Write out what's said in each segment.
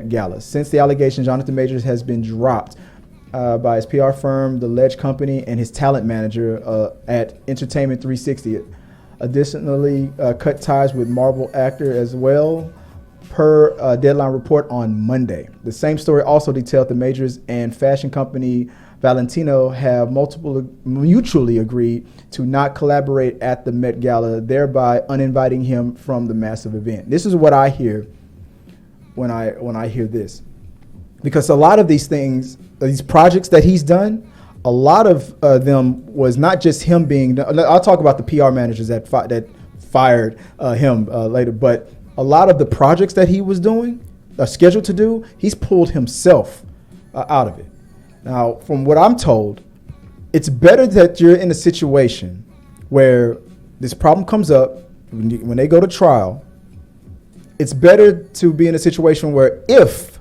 Met Gala. Since the allegation, Jonathan Majors has been dropped by his PR firm, The Ledge Company, and his talent manager at Entertainment 360. Additionally, cut ties with Marvel actor as well, per Deadline report on Monday. The same story also detailed the Majors and fashion company Valentino have mutually agreed to not collaborate at the Met Gala, thereby uninviting him from the massive event. This is what I hear when I hear this, because a lot of these things, these projects that he's done, a lot of them was not just him being. I'll talk about the PR managers that fired him later, but a lot of the projects that he was doing, scheduled to do, he's pulled himself out of it. Now, from what I'm told, it's better that you're in a situation where this problem comes up when they go to trial. It's better to be in a situation where if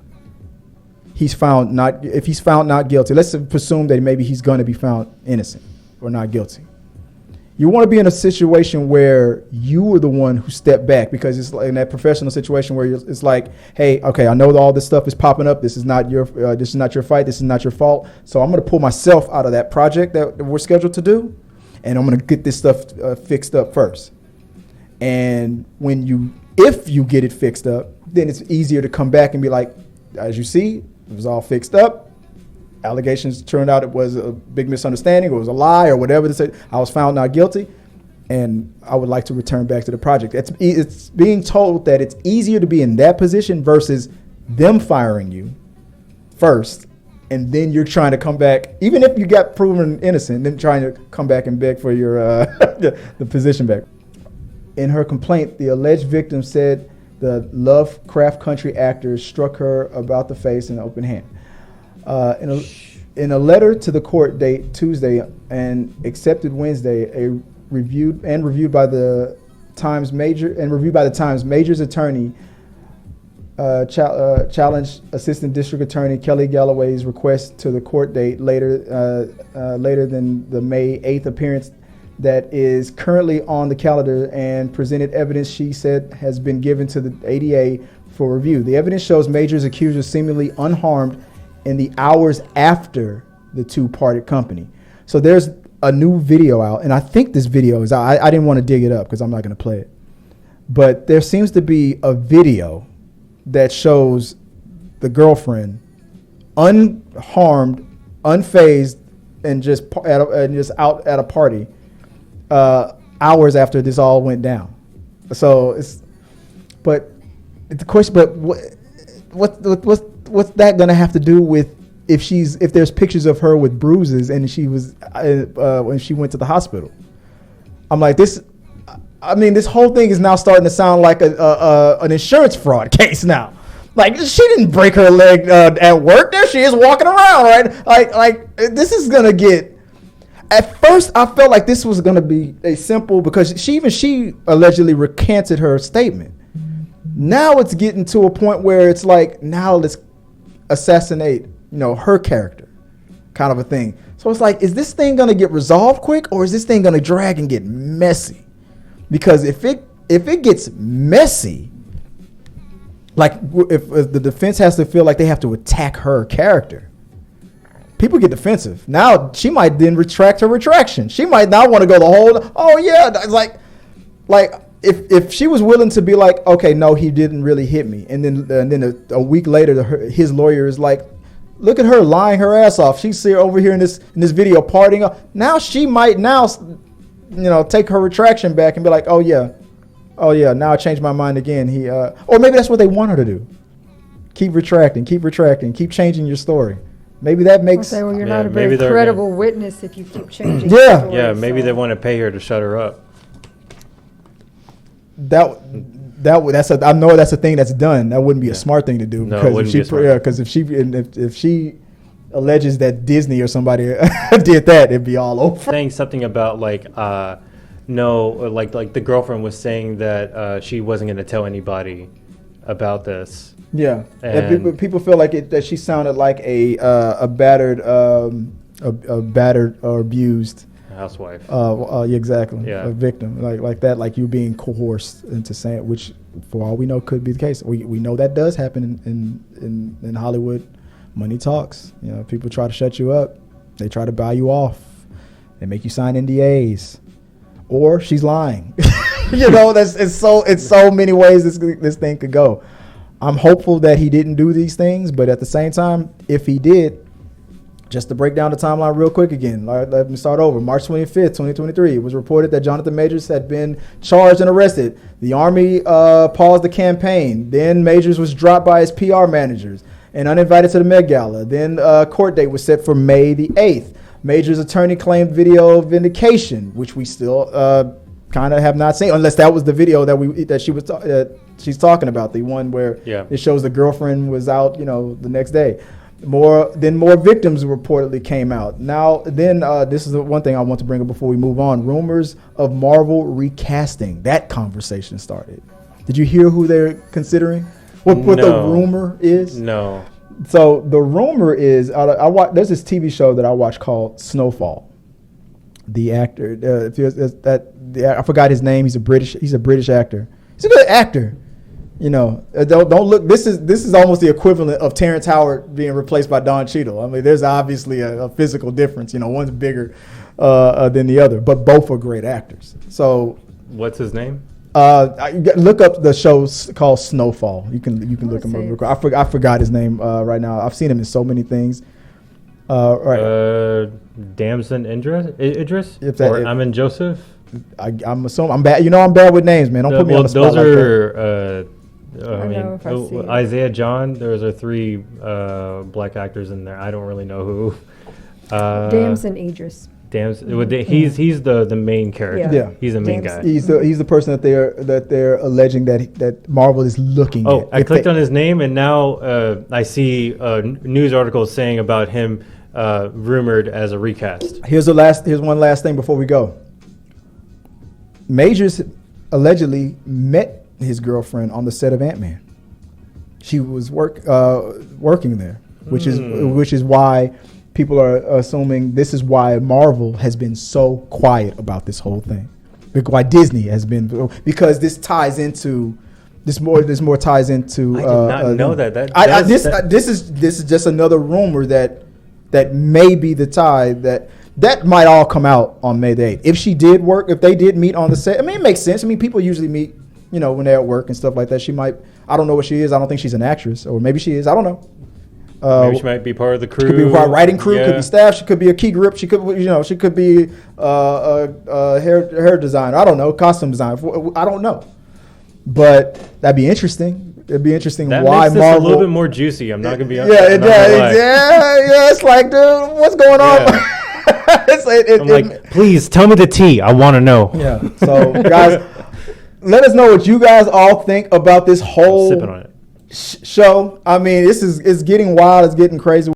he's found not guilty, let's presume that maybe he's going to be found innocent or not guilty. You want to be in a situation where you were the one who stepped back, because it's like in that professional situation where it's like, hey, okay, I know that all this stuff is popping up. This is not your fight. This is not your fault. So I'm going to pull myself out of that project that we're scheduled to do, and I'm going to get this stuff fixed up first. And if you get it fixed up, then it's easier to come back and be like, as you see, it was all fixed up. Allegations turned out it was a big misunderstanding, or it was a lie, or whatever. I was found not guilty, and I would like to return back to the project. It's being told that it's easier to be in that position versus them firing you first, and then you're trying to come back, even if you got proven innocent, then trying to come back and beg for your the position back. In her complaint, the alleged victim said the Lovecraft Country actor struck her about the face in an open hand. In a letter to the court date Tuesday and accepted Wednesday, reviewed by the Times, Major's attorney challenged Assistant District Attorney Kelly Galloway's request to the court date later than the May 8th appearance that is currently on the calendar, and presented evidence she said has been given to the ADA for review. The evidence shows Major's accuser seemingly unharmed in the hours after the two parted company. So there's a new video out, and I think this video is out. I didn't want to dig it up because I'm not going to play it. But there seems to be a video that shows the girlfriend unharmed, unfazed, and just out at a party hours after this all went down. So the question, what's that gonna have to do with if there's pictures of her with bruises and she was when she went to the hospital? I'm like, this whole thing is now starting to sound like an insurance fraud case now. Like, she didn't break her leg at work. There she is walking around, right? Like this is gonna get. At first, I felt like this was gonna be a simple, because she allegedly recanted her statement. Now it's getting to a point where it's like, now let's assassinate, her character, kind of a thing. So it's like, is this thing gonna get resolved quick, or is this thing gonna drag and get messy? Because if it gets messy, like if the defense has to feel like they have to attack her character, people get defensive. Now she might then retract her retraction. She might not want to go the whole. Oh yeah, it's like if she was willing to be like, okay, no, he didn't really hit me, and then a week later, his lawyer is like, look at her lying her ass off. She's over here in this video partying. Now she might take her retraction back and be like, oh yeah, now I changed my mind again. Or maybe that's what they want her to do. Keep retracting, keep changing your story. Maybe that makes. Well, you're not a very credible witness if you keep changing. Yeah, maybe they want to pay her to shut her up. I know that's a thing that's done. That wouldn't be a smart thing to do, because if she alleges that Disney or somebody did that, it'd be all over. Saying something about like the girlfriend was saying that she wasn't going to tell anybody about this. Yeah, and people feel like that she sounded like a battered or abused housewife. Exactly. Yeah. A victim, like that, like you being coerced into saying, which for all we know, could be the case. We know that does happen in Hollywood. Money talks. You know, people try to shut you up. They try to buy you off. They make you sign NDAs. Or she's lying. You know, it's so many ways this thing could go. I'm hopeful that he didn't do these things, but at the same time, if he did, just to break down the timeline real quick again, let me start over. March 25th, 2023, it was reported that Jonathan Majors had been charged and arrested. The Army paused the campaign. Then Majors was dropped by his PR managers and uninvited to the Met Gala. Then a court date was set for May the 8th. Majors' attorney claimed video vindication, which we still kind of have not seen, unless that was the video that she's talking about, the one where it shows the girlfriend was out, the next day. More victims reportedly came out. Now, this is the one thing I want to bring up before we move on. Rumors of Marvel recasting. That conversation started. Did you hear who they're considering? What the rumor is? No. So the rumor is, there's this TV show that I watch called Snowfall. The actor, I forgot his name. He's a British actor. He's a good actor. Don't look. This is almost the equivalent of Terrence Howard being replaced by Don Cheadle. I mean, there's obviously a physical difference. One's bigger than the other, but both are great actors. So, what's his name? Look up the show called Snowfall. You can look him up. I forgot his name right now. I've seen him in so many things. Right. Damson Idris? Amin Joseph? I'm assuming I'm bad. I'm bad with names, man. Don't put me on the spot those are. Isaiah John. Those are 3 black actors in there. I don't really know who. Damson Idris. He's the main character. Yeah. He's the main guy. He's the person that they're alleging that Marvel is looking at. I clicked on his name and now I see news articles saying about him rumored as a recast. Here's one last thing before we go. Majors allegedly met his girlfriend on the set of Ant-Man. She was working there, which is why people are assuming this is why Marvel has been so quiet about this whole thing. Why Disney has been, because this ties into this more ties into. I did not know that. This is just another rumor that may be the tie that might all come out on May the 8th. If they did meet on the set, it makes sense. People usually meet, when they're at work and stuff like that. She might, I don't know what she is. I don't think she's an actress, or maybe she is. I don't know. Maybe she might be part of the crew. Could be part of writing crew. Could be staff. She could be a key grip. She could, she could be a hair designer. I don't know, costume designer. I don't know, but that'd be interesting. It'd be interesting that why makes this Marvel a little bit more juicy. I'm not gonna be honest. Yeah. It's like, dude, what's going on? I'm like, please tell me the tea. I want to know. Yeah. So, guys, let us know what you guys all think about this whole sipping on it. show. It's getting wild. It's getting crazy.